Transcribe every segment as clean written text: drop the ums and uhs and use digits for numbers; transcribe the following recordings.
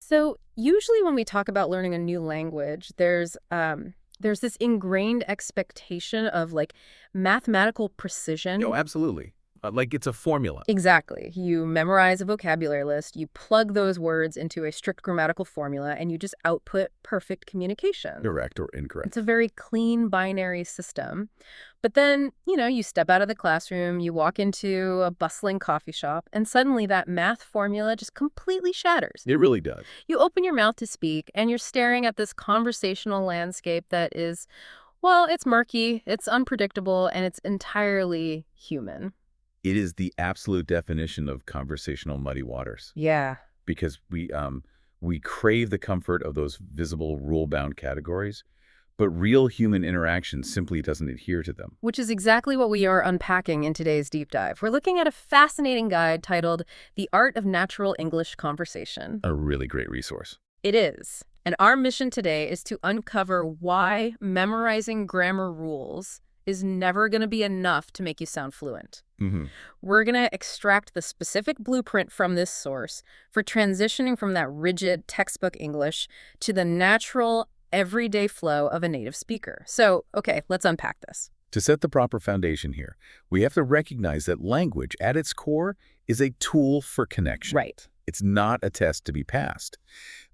So usually when we talk about learning a new language, there's this ingrained expectation of like mathematical Oh, precision. absolutely. Like it's a formula. Exactly. You memorize a vocabulary list, you plug those words into a strict grammatical formula, and you just output perfect communication. Correct or It's a incorrect. very clean binary system. But then, you step out of the classroom, you walk into a bustling coffee shop, and suddenly that math formula just completely shatters. It really does. You open your mouth to speak, and you're staring at this conversational landscape that is, well, it's murky, it's unpredictable, and it's entirely human. It is the absolute definition of conversational muddy waters Yeah. because we crave the comfort of those visible rule-bound categories, but real human interaction simply doesn't adhere to them. Which is exactly what we are unpacking in today's deep dive. We're looking at a fascinating guide titled The Art of Natural English Conversation. A really great resource. It is. And our mission today is to uncover why memorizing grammar rules is never going to be enough to make you sound fluent. Hmm. We're going to extract the specific blueprint from this source for transitioning from that rigid textbook English to the natural, everyday flow of a native speaker. So, okay, let's unpack this. To set the proper foundation here, we have to recognize that language, at its core, is a tool for connection. Right. It's not a test to be passed.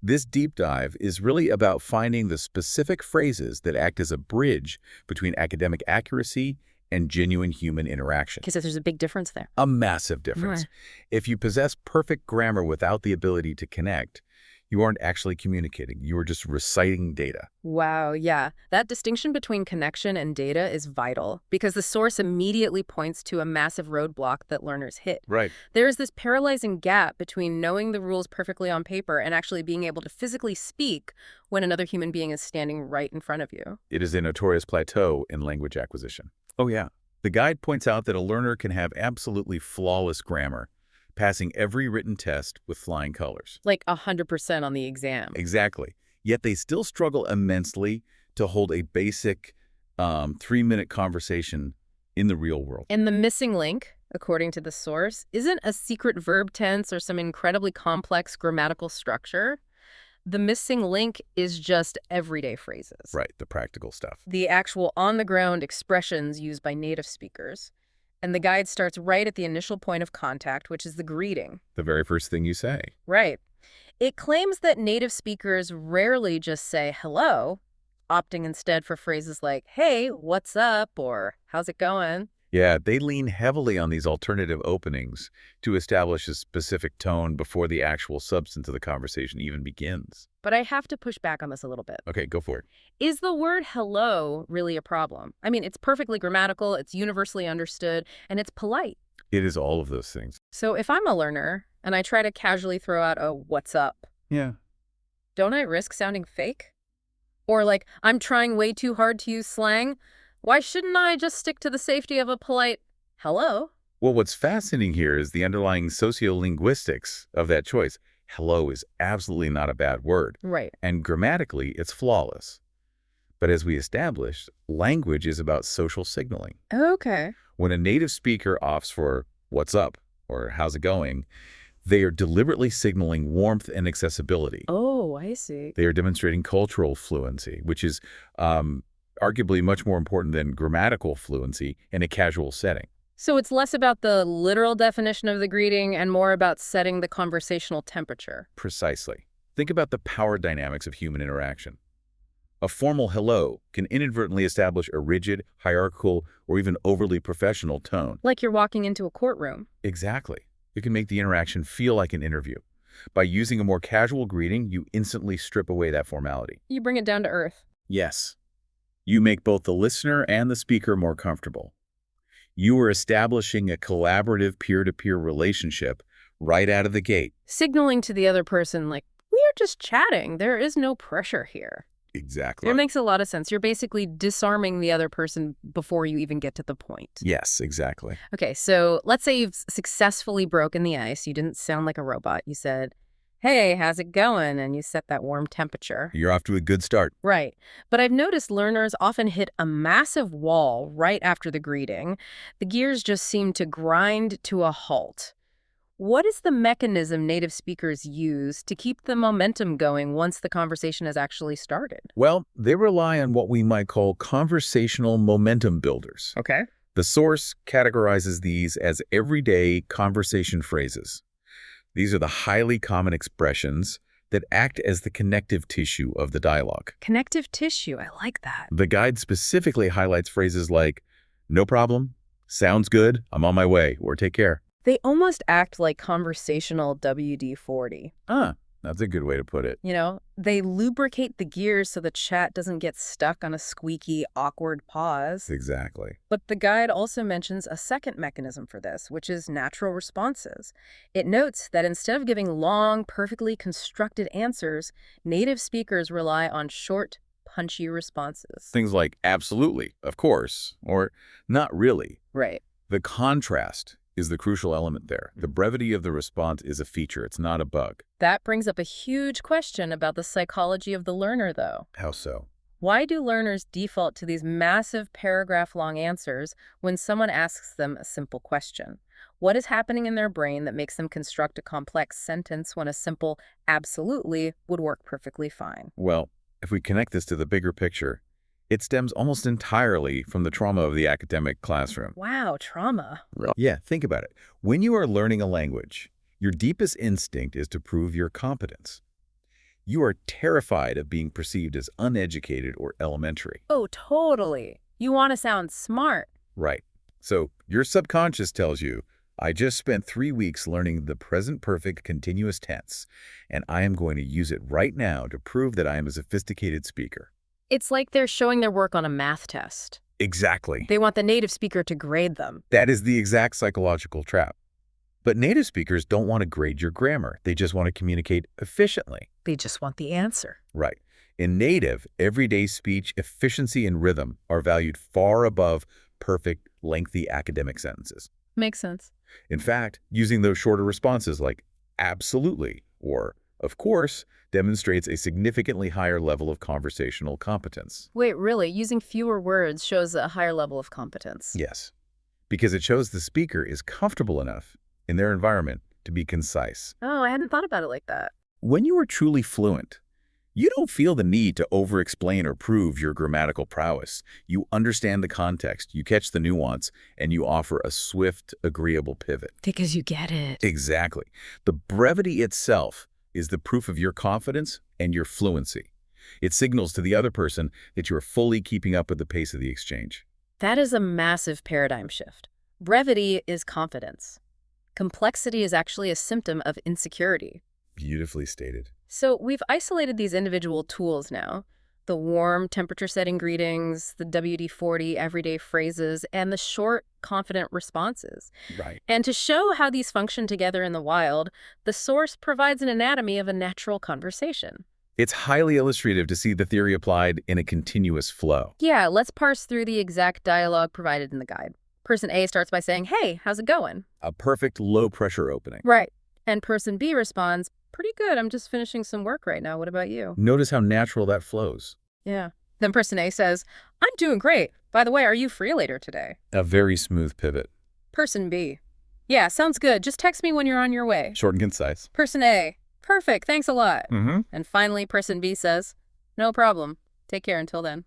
This deep dive is really about finding the specific phrases that act as a bridge between academic accuracy and genuine human interaction. Because there's a big difference there. A massive difference. Right. If you possess perfect grammar without the ability to connect, you aren't actually communicating. You are just reciting data. Wow, yeah. That distinction between connection and data is vital because the source immediately points to a massive roadblock that learners hit. Right. There is this paralyzing gap between knowing the rules perfectly on paper and actually being able to physically speak when another human being is standing right in front of you. It is a notorious plateau in language acquisition. Oh, yeah. The guide points out that a learner can have absolutely flawless grammar, passing every written test with flying colors. Like 100% on the exam. Exactly. Yet they still struggle immensely to hold a basic 3-minute conversation in the real world. And the missing link, according to the source, isn't a secret verb tense or some incredibly complex grammatical structure. The missing link is just everyday phrases. Right, the practical stuff. The actual on-the-ground expressions used by native speakers. And the guide starts right at the initial point of contact, which is the greeting. The very first thing you say. Right. It claims that native speakers rarely just say hello, opting instead for phrases like, hey, what's up, or how's it going? Yeah, they lean heavily on these alternative openings to establish a specific tone before the actual substance of the conversation even begins. But I have to push back on this a little bit. Okay, go for it. Is the word hello really a problem? I mean, it's perfectly grammatical, it's universally understood, and it's polite. It is all of those things. So if I'm a learner and I try to casually throw out a what's up, Yeah. don't I risk sounding fake? Or like, I'm trying way too hard to use slang? Why shouldn't I just stick to the safety of a polite hello? Well, what's fascinating here is the underlying sociolinguistics of that choice. Hello is absolutely not a bad word, Right. and grammatically, it's flawless. But as we established, language is about social signaling. Okay. When a native speaker opts for what's up or how's it going, they are deliberately signaling warmth and accessibility. Oh, I see. They are demonstrating cultural fluency, which is arguably much more important than grammatical fluency in a casual setting. So it's less about the literal definition of the greeting and more about setting the conversational temperature. Precisely. Think about the power dynamics of human interaction. A formal hello can inadvertently establish a rigid, hierarchical, or even overly professional tone. Like you're walking into a courtroom. Exactly. It can make the interaction feel like an interview. By using a more casual greeting, you instantly strip away that formality. You bring it down to earth. Yes. You make both the listener and the speaker more comfortable. You are establishing a collaborative peer-to-peer relationship right out of the gate. Signaling to the other person, like, we are just chatting. There is no pressure here. Exactly. It makes a lot of sense. You're basically disarming the other person before you even get to the point. Yes, exactly. Okay, so let's say you've successfully broken the ice. You didn't sound like a robot. You said, hey, how's it going? And you set that warm temperature. You're off to a good start. Right. But I've noticed learners often hit a massive wall right after the greeting. The gears just seem to grind to a halt. What is the mechanism native speakers use to keep the momentum going once the conversation has actually started? Well, they rely on what we might call conversational momentum builders. Okay. The source categorizes these as everyday conversation phrases. These are the highly common expressions that act as the connective tissue of the dialogue. Connective tissue, I like that. The guide specifically highlights phrases like, no problem, sounds good, I'm on my way, or take care. They almost act like conversational WD-40. That's a good way to put it. They lubricate the gears so the chat doesn't get stuck on a squeaky, awkward pause. Exactly. But the guide also mentions a second mechanism for this, which is natural responses. It notes that instead of giving long, perfectly constructed answers, native speakers rely on short, punchy responses. Things like absolutely, of course, or not really. Right. The contrast is the crucial element there. The brevity of the response is a feature. It's not a bug. That brings up a huge question about the psychology of the learner, though. How so? Why do learners default to these massive paragraph-long answers when someone asks them a simple question? What is happening in their brain that makes them construct a complex sentence when a simple absolutely would work perfectly fine? Well, if we connect this to the bigger picture, it stems almost entirely from the trauma of the academic classroom. Wow, trauma. Yeah, think about it. When you are learning a language, your deepest instinct is to prove your competence. You are terrified of being perceived as uneducated or elementary. Oh, totally. You want to sound smart. Right. So your subconscious tells you, I just spent 3 weeks learning the present perfect continuous tense, and I am going to use it right now to prove that I am a sophisticated speaker. It's like they're showing their work on a math test. Exactly. They want the native speaker to grade them. That is the exact psychological trap. But native speakers don't want to grade your grammar. They just want to communicate efficiently. They just want the answer. Right. In native, everyday speech, efficiency and rhythm are valued far above perfect, lengthy academic sentences. Makes sense. In fact, using those shorter responses like absolutely or of course demonstrates a significantly higher level of conversational competence. Wait, really? Using fewer words shows a higher level of competence? Yes, because it shows the speaker is comfortable enough in their environment to be concise. Oh, I hadn't thought about it like that. When you are truly fluent, you don't feel the need to over-explain or prove your grammatical prowess. You understand the context, you catch the nuance, and you offer a swift, agreeable pivot. Because you get it. Exactly. The brevity itself is the proof of your confidence and your fluency. It signals to the other person that you are fully keeping up with the pace of the exchange. That is a massive paradigm shift. Brevity is confidence. Complexity is actually a symptom of insecurity. Beautifully stated. So we've isolated these individual tools now. The warm, temperature-setting greetings, the WD-40 everyday phrases, and the short, confident responses. Right. And to show how these function together in the wild, the source provides an anatomy of a natural conversation. It's highly illustrative to see the theory applied in a continuous flow. Yeah, let's parse through the exact dialogue provided in the guide. Person A starts by saying, "Hey, how's it going?" A perfect low-pressure opening. Right. And person B responds, "Pretty good. I'm just finishing some work right now. What about you?" Notice how natural that flows. Yeah. Then person A says, "I'm doing great. By the way, are you free later today?" A very smooth pivot. Person B, "Yeah, sounds good. Just text me when you're on your way." Short and concise. Person A, "Perfect. Thanks a lot." Mm-hmm. And finally, person B says, "No problem. Take care until then."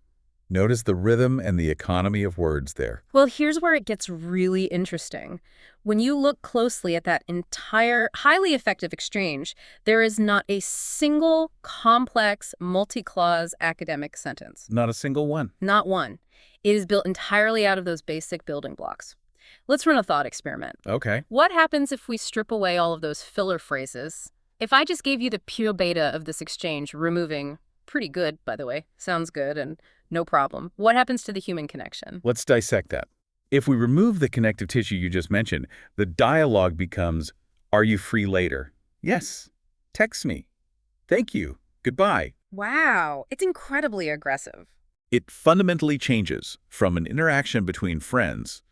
Notice the rhythm and the economy of words there. Well, here's where it gets really interesting. When you look closely at that entire highly effective exchange, there is not a single complex multi-clause academic sentence. Not a single one. Not one. It is built entirely out of those basic building blocks. Let's run a thought experiment. Okay. What happens if we strip away all of those filler phrases? If I just gave you the pure beta of this exchange, removing pretty good, by the way, sounds good, and no problem, what happens to the human connection? Let's dissect that. If we remove the connective tissue you just mentioned, the dialogue becomes, are you free later? Yes. Text me. Thank you. Goodbye. Wow, it's incredibly aggressive. It fundamentally changes from an interaction between friends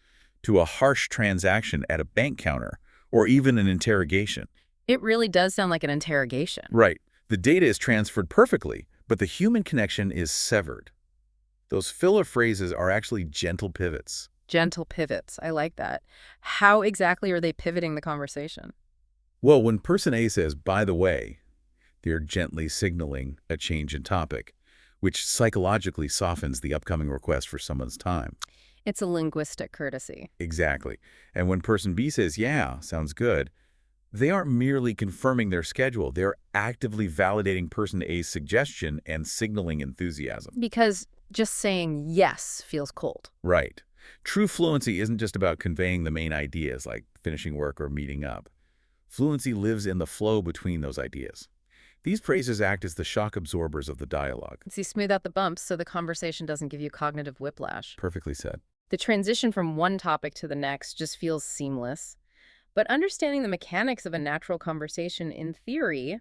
to a harsh transaction at a bank counter or even an interrogation. It really does sound like an interrogation. Right. The data is transferred perfectly, but the human connection is severed. Those filler phrases are actually gentle pivots. Gentle pivots. I like that. How exactly are they pivoting the conversation? Well, when person A says, by the way, they're gently signaling a change in topic, which psychologically softens the upcoming request for someone's time. It's a linguistic courtesy. Exactly. And when person B says, yeah, sounds good, they aren't merely confirming their schedule. They're actively validating person A's suggestion and signaling enthusiasm. Because just saying yes feels cold. Right. True fluency isn't just about conveying the main ideas like finishing work or meeting up. Fluency lives in the flow between those ideas. These phrases act as the shock absorbers of the dialogue. You smooth out the bumps so the conversation doesn't give you cognitive whiplash. Perfectly said. The transition from one topic to the next just feels seamless. But understanding the mechanics of a natural conversation in theory,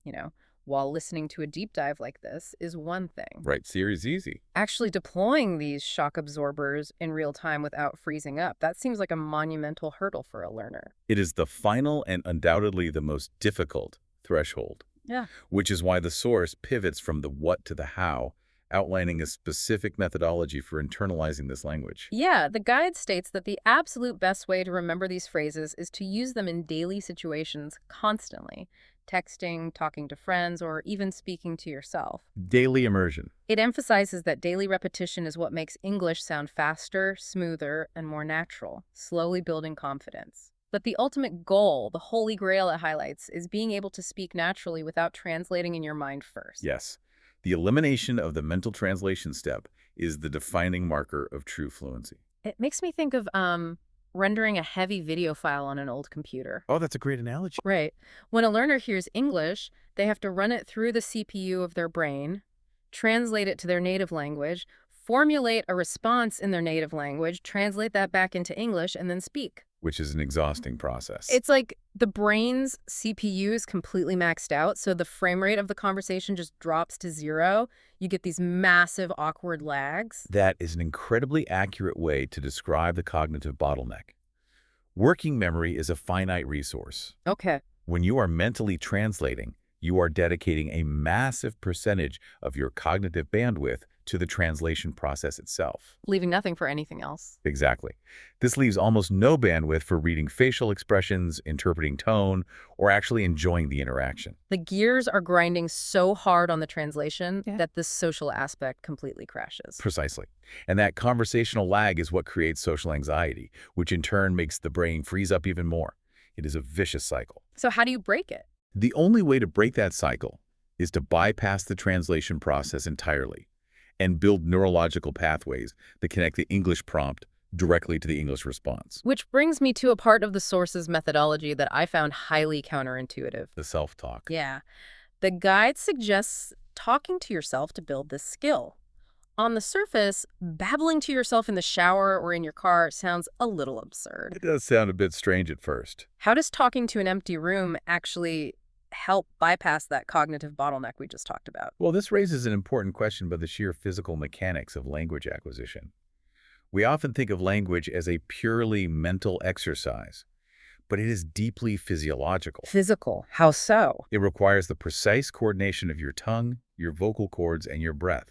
you know, while listening to a deep dive like this is one thing. Right, series easy. Actually deploying these shock absorbers in real time without freezing up, that seems like a monumental hurdle for a learner. It is the final and undoubtedly the most difficult threshold, Yeah. which is why the source pivots from the what to the how, outlining a specific methodology for internalizing this language. Yeah, the guide states that the absolute best way to remember these phrases is to use them in daily situations constantly, texting, talking to friends, or even speaking to yourself. Daily immersion. It emphasizes that daily repetition is what makes English sound faster, smoother, and more natural, slowly building confidence. But the ultimate goal, the holy grail it highlights, is being able to speak naturally without translating in your mind first. Yes. The elimination of the mental translation step is the defining marker of true fluency. It makes me think of rendering a heavy video file on an old computer. Oh, that's a great analogy. Right. When a learner hears English, they have to run it through the CPU of their brain, translate it to their native language, formulate a response in their native language, translate that back into English, and then speak. Which is an exhausting process. It's like the brain's CPU is completely maxed out, so the frame rate of the conversation just drops to zero. You get these massive, awkward lags. That is an incredibly accurate way to describe the cognitive bottleneck. Working memory is a finite resource. Okay. When you are mentally translating, you are dedicating a massive percentage of your cognitive bandwidth to the translation process itself. Leaving nothing for anything else. Exactly. This leaves almost no bandwidth for reading facial expressions, interpreting tone, or actually enjoying the interaction. The gears are grinding so hard on the translation that the social aspect completely crashes. Precisely. And that conversational lag is what creates social anxiety, which in turn makes the brain freeze up even more. It is a vicious cycle. So how do you break it? The only way to break that cycle is to bypass the translation process entirely and build neurological pathways that connect the English prompt directly to the English response. Which brings me to a part of the source's methodology that I found highly counterintuitive. The self-talk. Yeah. The guide suggests talking to yourself to build this skill. On the surface, babbling to yourself in the shower or in your car sounds a little absurd. It does sound a bit strange at first. How does talking to an empty room actually help bypass that cognitive bottleneck we just talked about? Well, this raises an important question about the sheer physical mechanics of language acquisition. We often think of language as a purely mental exercise, but it is deeply physiological. Physical? How so? It requires the precise coordination of your tongue, your vocal cords, and your breath.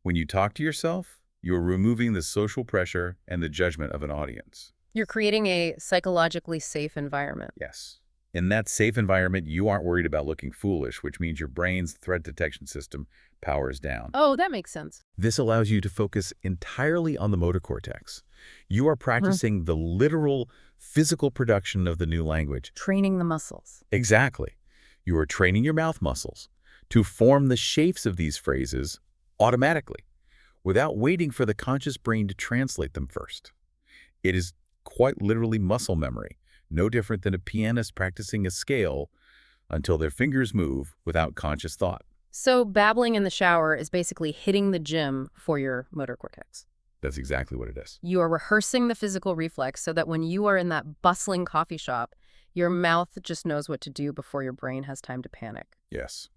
When you talk to yourself, you're removing the social pressure and the judgment of an audience. You're creating a psychologically safe environment. Yes. In that safe environment, you aren't worried about looking foolish, which means your brain's threat detection system powers down. Oh, that makes sense. This allows you to focus entirely on the motor cortex. You are practicing the literal physical production of the new language. Training the muscles. Exactly. You are training your mouth muscles to form the shapes of these phrases automatically, without waiting for the conscious brain to translate them first. It is quite literally muscle memory, no different than a pianist practicing a scale until their fingers move without conscious thought. So babbling in the shower is basically hitting the gym for your motor cortex. That's exactly what it is. You are rehearsing the physical reflex so that when you are in that bustling coffee shop, your mouth just knows what to do before your brain has time to panic. Yes.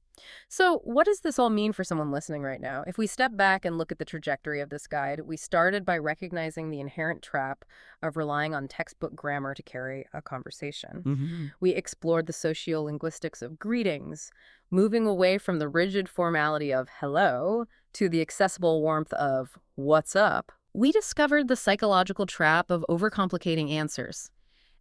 So what does this all mean for someone listening right now? If we step back and look at the trajectory of this guide, we started by recognizing the inherent trap of relying on textbook grammar to carry a conversation. We explored the sociolinguistics of greetings, moving away from the rigid formality of hello to the accessible warmth of what's up. We discovered the psychological trap of overcomplicating answers.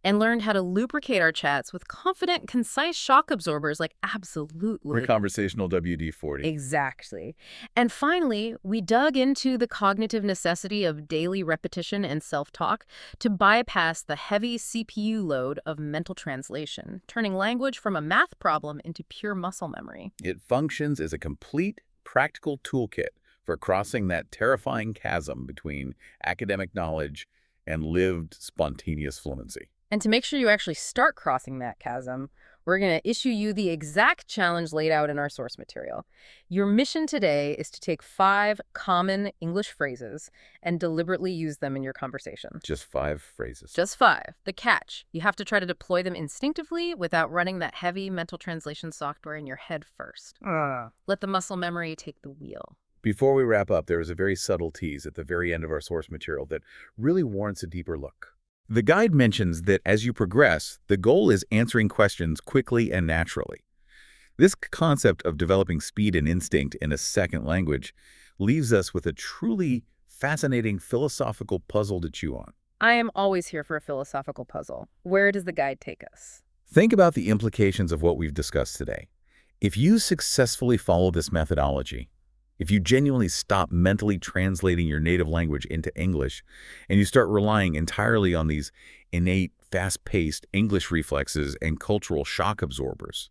And learned how to lubricate our chats with confident, concise shock absorbers like We're absolutely. conversational WD-40. Exactly. And finally, we dug into the cognitive necessity of daily repetition and self-talk to bypass the heavy CPU load of mental translation, turning language from a math problem into pure muscle memory. It functions as a complete, practical toolkit for crossing that terrifying chasm between academic knowledge and lived, spontaneous fluency. And to make sure you actually start crossing that chasm, we're going to issue you the exact challenge laid out in our source material. Your mission today is to take 5 common English phrases and deliberately use them in your conversation. Just 5 phrases. Just 5. The catch: you have to try to deploy them instinctively without running that heavy mental translation software in your head first. Let the muscle memory take the wheel. Before we wrap up, there is a very subtle tease at the very end of our source material that really warrants a deeper look. The guide mentions that as you progress, the goal is answering questions quickly and naturally. This concept of developing speed and instinct in a second language leaves us with a truly fascinating philosophical puzzle to chew on. I am always here for a philosophical puzzle. Where does the guide take us? Think about the implications of what we've discussed today. If you successfully follow this methodology, if you genuinely stop mentally translating your native language into English and you start relying entirely on these innate, fast-paced English reflexes and cultural shock absorbers,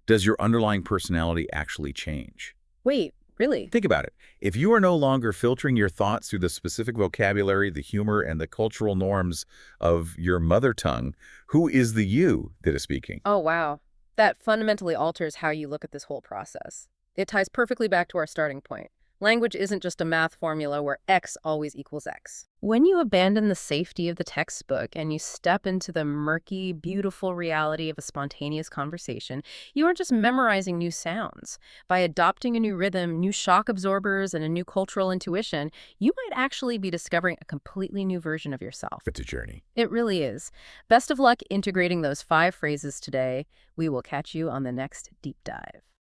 does your underlying personality actually change? Wait, really? Think about it. If you are no longer filtering your thoughts through the specific vocabulary, the humor, and the cultural norms of your mother tongue, who is the you that is speaking? Oh, wow. That fundamentally alters how you look at this whole process. It ties perfectly back to our starting point. Language isn't just a math formula where X always equals X. When you abandon the safety of the textbook and you step into the murky, beautiful reality of a spontaneous conversation, you aren't just memorizing new sounds. By adopting a new rhythm, new shock absorbers, and a new cultural intuition, you might actually be discovering a completely new version of yourself. It's a journey. It really is. Best of luck integrating those 5 phrases today. We will catch you on the next deep dive.